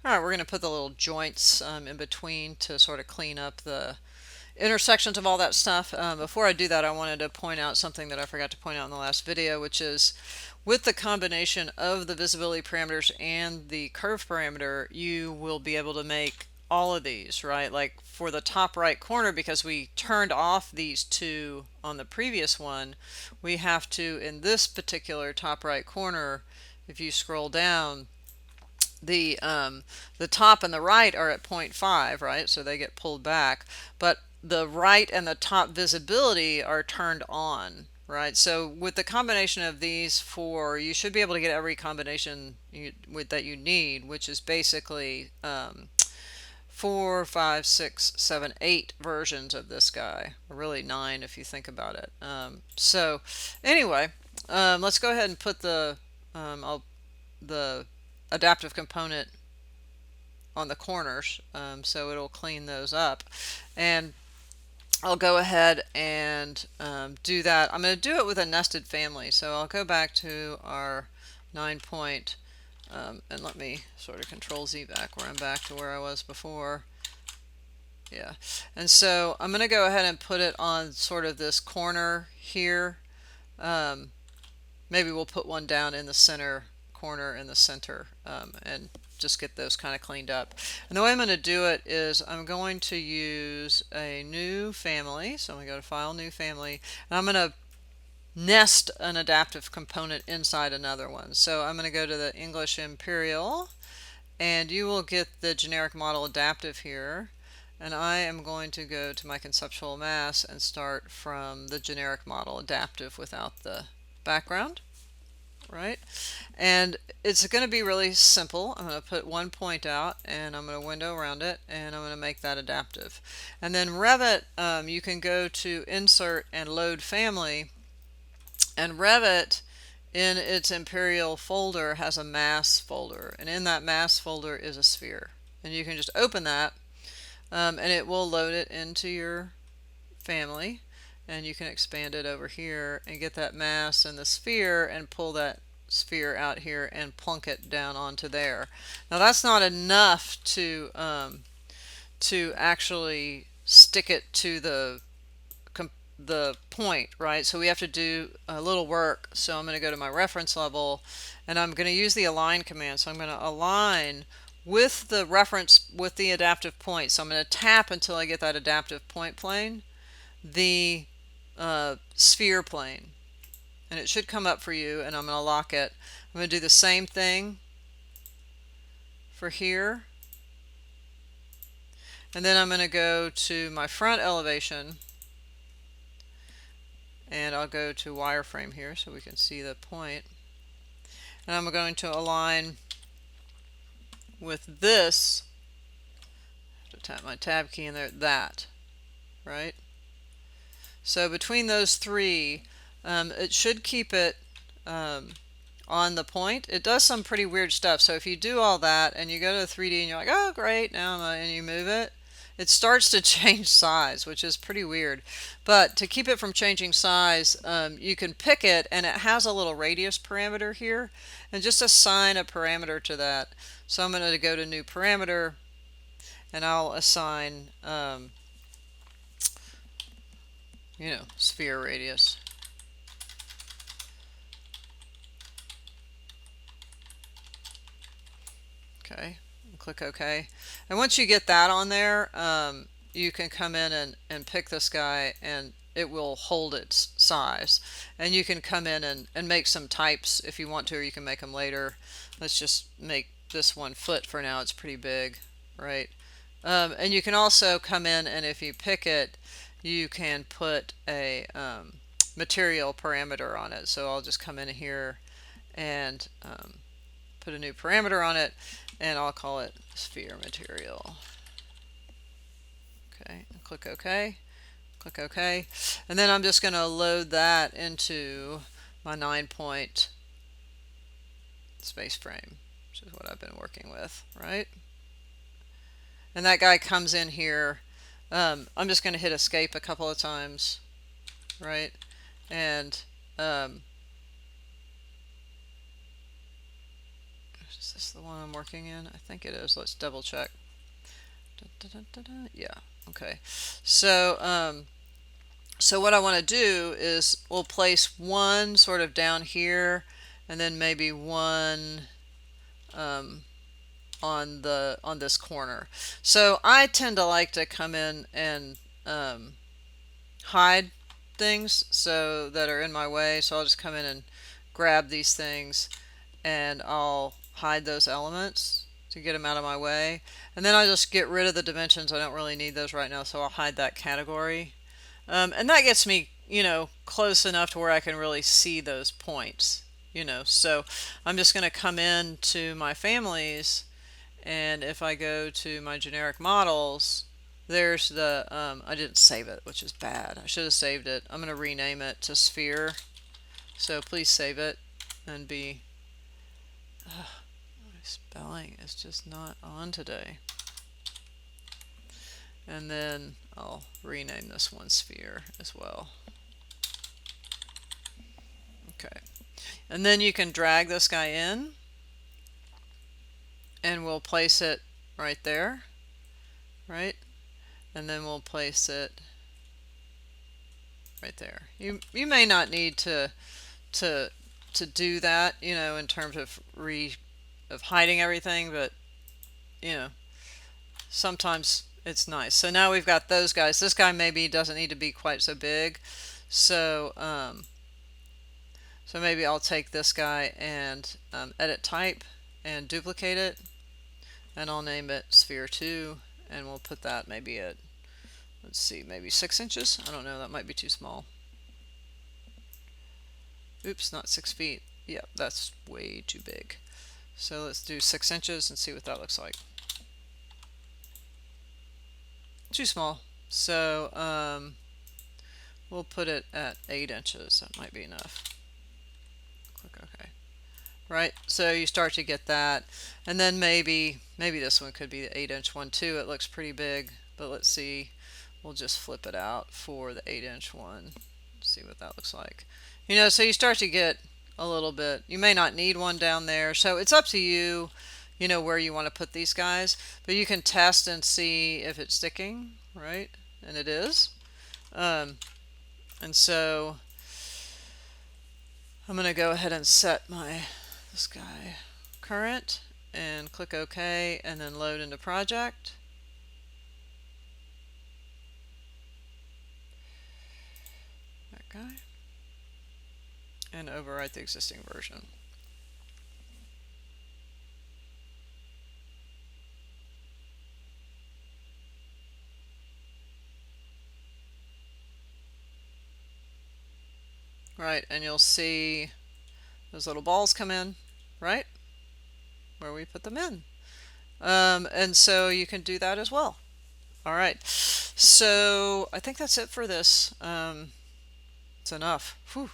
All right, we're going to put the little joints in between to sort of clean up the intersections of all that stuff. Before I do that, I wanted to point out something that I forgot to point out in the last video, which is with the combination of the visibility parameters and the curve parameter, you will be able to make all of these, right? Like for the top right corner, because we turned off these two on the previous one, we have to, in this particular top right corner, if you scroll down, the top and the right are at 0.5, right? So they get pulled back, but the right and the top visibility are turned on, right? So with the combination of these four, you should be able to get every combination that you need, which is basically 4, 5, 6, 7, 8 versions of this guy, or really 9 if you think about it. So anyway, let's go ahead and put the adaptive component on the corners, so it'll clean those up. And I'll go ahead and do that. I'm going to do it with a nested family. So I'll go back to our 9 point, and let me sort of control Z back where I'm back to where I was before. Yeah, and so I'm going to go ahead and put it on sort of this corner here. Maybe we'll put one down in the center corner in the center, and just get those kind of cleaned up. And the way I'm going to do it is I'm going to use a new family. So I'm going to go to File, New Family, and I'm going to nest an adaptive component inside another one. So I'm going to go to the English Imperial, and you will get the generic model adaptive here. And I am going to go to my conceptual mass and start from the generic model adaptive without the background, right? And it's going to be really simple. I'm going to put one point out and I'm going to window around it, and I'm going to make that adaptive. And then Revit, you can go to Insert and Load Family, and Revit in its Imperial folder has a mass folder, and in that mass folder is a sphere. And you can just open that, and it will load it into your family, and you can expand it over here and get that mass and the sphere and pull that sphere out here and plunk it down onto there. Now that's not enough to actually stick it to the point, right? So we have to do a little work. So I'm going to go to my reference level, and I'm going to use the align command. So I'm going to align with the reference with the adaptive point. So I'm going to tap until I get that adaptive point plane, the sphere plane, and it should come up for you, and I'm going to lock it. I'm going to do the same thing for here, and then I'm going to go to my front elevation, and I'll go to wireframe here so we can see the point, and I'm going to align with this. I have to tap my tab key in there, that, right? So between those three, it should keep it on the point. It does some pretty weird stuff. So if you do all that and you go to 3D and you're like, oh great, now and you move it, it starts to change size, which is pretty weird. But to keep it from changing size, you can pick it, and it has a little radius parameter here, and just assign a parameter to that. So I'm going to go to new parameter, and I'll assign sphere radius. Okay, click OK. And once you get that on there, you can come in and pick this guy, and it will hold its size. And you can come in and make some types if you want to, or you can make them later. Let's just make this 1 foot for now. It's pretty big, right? And you can also come in, and if you pick it, you can put a material parameter on it. So I'll just come in here and put a new parameter on it, and I'll call it sphere material. Okay, and click OK. Click OK. And then I'm just going to load that into my 9 point space frame, which is what I've been working with, right? And that guy comes in here. I'm just going to hit escape a couple of times, right? And Is this the one I'm working in? I think it is. Let's double check. Yeah. Okay. So so what I want to do is we'll place one sort of down here, and then maybe one um, on this corner. So I tend to like to come in and hide things so that are in my way. So I'll just come in and grab these things, and I'll hide those elements to get them out of my way. And then I'll just get rid of the dimensions. I don't really need those right now, so I'll hide that category. And that gets me, close enough to where I can really see those points, So I'm just going to come in to my families, and if I go to my generic models, there's the, I didn't save it, which is bad. I should have saved it. I'm going to rename it to sphere. So please save it and be, my spelling is just not on today. And then I'll rename this one sphere as well. Okay. And then you can drag this guy in, and we'll place it right there, right? And then we'll place it right there. You may not need to do that, in terms of hiding everything, but sometimes it's nice. So now we've got those guys. This guy maybe doesn't need to be quite so big, so so maybe I'll take this guy and edit type and duplicate it, and I'll name it sphere 2, and we'll put that maybe at, let's see, maybe 6 inches. I don't know, that might be too small. Oops, not 6 feet. Yep, that's way too big. So let's do 6 inches and see what that looks like. Too small. So we'll put it at 8 inches. That might be enough. Click OK. Right, so you start to get that, and then maybe this one could be the 8-inch one too. It looks pretty big, but let's see. We'll just flip it out for the 8-inch one. See what that looks like. So you start to get a little bit. You may not need one down there, so it's up to you, where you want to put these guys. But you can test and see if it's sticking, right? And it is. And so I'm going to go ahead and set this guy current and click OK, and then load into project. That guy. And overwrite the existing version. Right, and you'll see those little balls come in, right, where we put them in. And so you can do that as well. All right, so I think that's it for this. It's enough. Whew.